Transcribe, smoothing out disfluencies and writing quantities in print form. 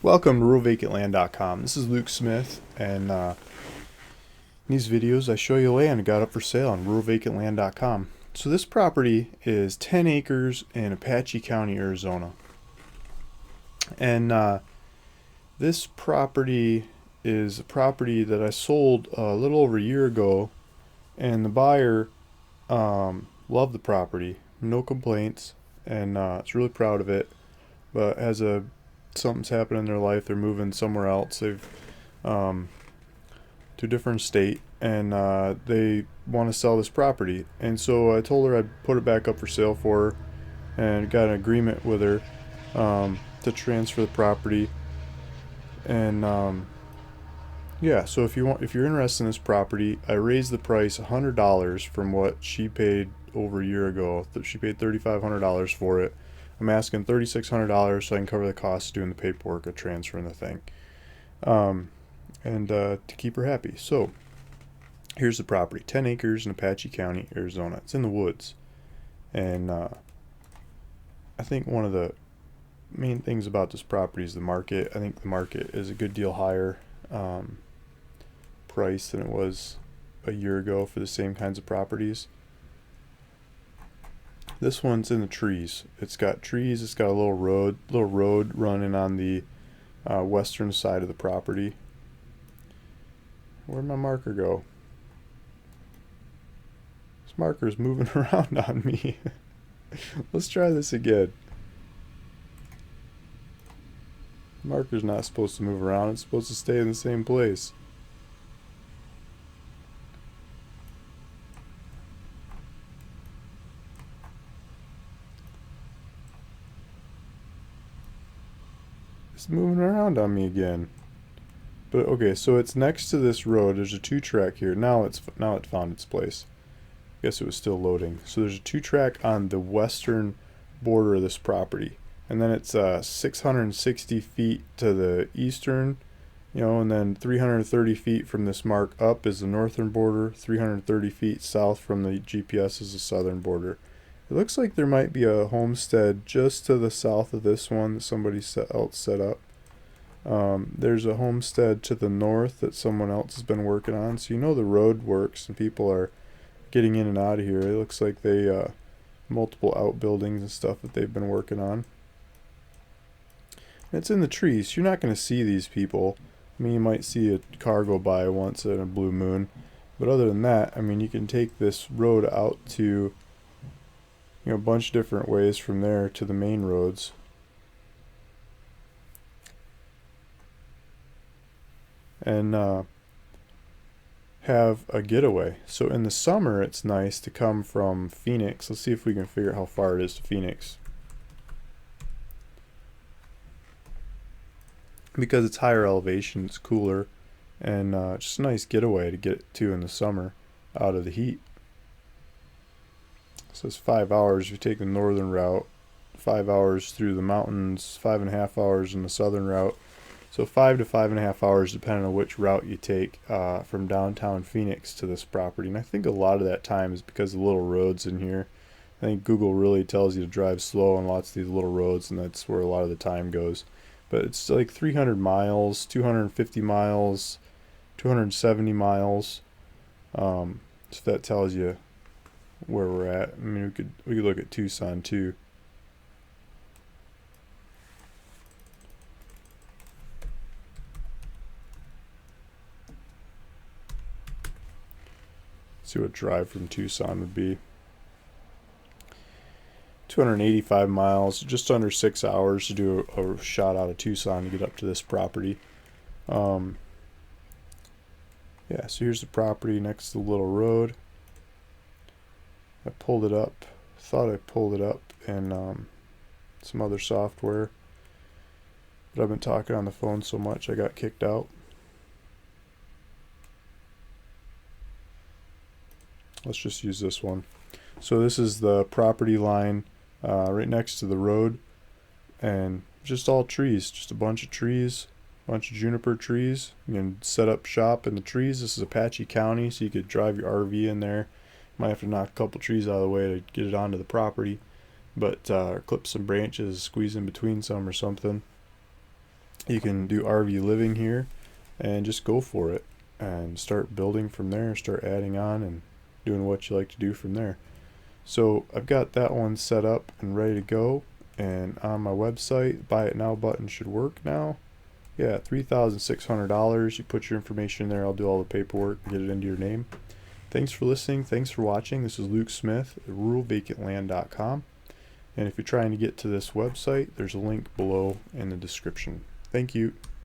Welcome to RuralVacantLand.com. This is Luke Smith, and in these videos I show you land got up for sale on RuralVacantLand.com. So this property is 10 acres in Apache County, Arizona. And this property is a property that I sold a little over a year ago, and the buyer loved the property, no complaints, and is really proud of it, but has something's happened in their life. They're moving somewhere else. They've to a different state, and they want to sell this property. And so I told her I'd put it back up for sale for her, and got an agreement with her to transfer the property. And yeah, so if you're interested in this property, I raised the price $100 from what she paid over a year ago. She paid $3,500 for it. I'm asking $3,600 so I can cover the cost of doing the paperwork of transferring the thing, and to keep her happy. So here's the property: 10 acres in Apache County, Arizona. It's in the woods, and I think one of the main things about this property is the market. I think the market is a good deal higher price than it was a year ago for the same kinds of properties. This one's in the trees. It's got trees. It's got a little road running on the western side of the property. Where'd my marker go? This marker's moving around on me. Let's try this again. The marker's not supposed to move around. It's supposed to stay in the same place. It's moving around on me again. But okay, so it's next to this road. There's a 2-track here. Now it found its place. I guess it was still loading. So there's a 2-track on the western border of this property, and then it's 660 feet to the eastern, and then 330 feet from this mark up is the northern border. 330 feet south from the GPS is the southern border. It looks like there might be a homestead just to the south of this one that somebody else set up. There's a homestead to the north that someone else has been working on. So the road works and people are getting in and out of here. It looks like they multiple outbuildings and stuff that they've been working on. And it's in the trees. You're not going to see these people. I mean, you might see a car go by once in a blue moon. But other than that, I mean, you can take this road out to a bunch of different ways from there to the main roads. And have a getaway. So in the summer, it's nice to come from Phoenix. Let's see if we can figure out how far it is to Phoenix. Because it's higher elevation, it's cooler, and just a nice getaway to get to in the summer out of the heat. So it's 5 hours if you take the northern route, 5 hours through the mountains, 5.5 hours in the southern route. So 5 to 5.5 hours depending on which route you take from downtown Phoenix to this property. And I think a lot of that time is because of the little roads in here. I think Google really tells you to drive slow on lots of these little roads, and that's where a lot of the time goes. But it's like 300 miles, 250 miles, 270 miles. So that tells you where we're at. I mean, we could look at Tucson too. See what drive from Tucson would be. 285 miles, just under 6 hours to do a shot out of Tucson to get up to this property. Yeah, so here's the property next to the little road. I pulled it up, thought I pulled it up in some other software, but I've been talking on the phone so much I got kicked out. Let's just use this one. So this is the property line right next to the road, and just all trees, just a bunch of trees, a bunch of juniper trees. You can set up shop in the trees. This is Apache County, so you could drive your RV in there. Might have to knock a couple trees out of the way to get it onto the property, but clip some branches, squeeze in between some or something. You can do RV living here and just go for it and start building from there, start adding on and doing what you like to do from there. So I've got that one set up and ready to go, and on my website, buy it now button should work now. Yeah, $3,600. You put your information in there, I'll do all the paperwork and get it into your name. Thanks for listening, thanks for watching. This is Luke Smith at ruralvacantland.com. And if you're trying to get to this website, there's a link below in the description. Thank you.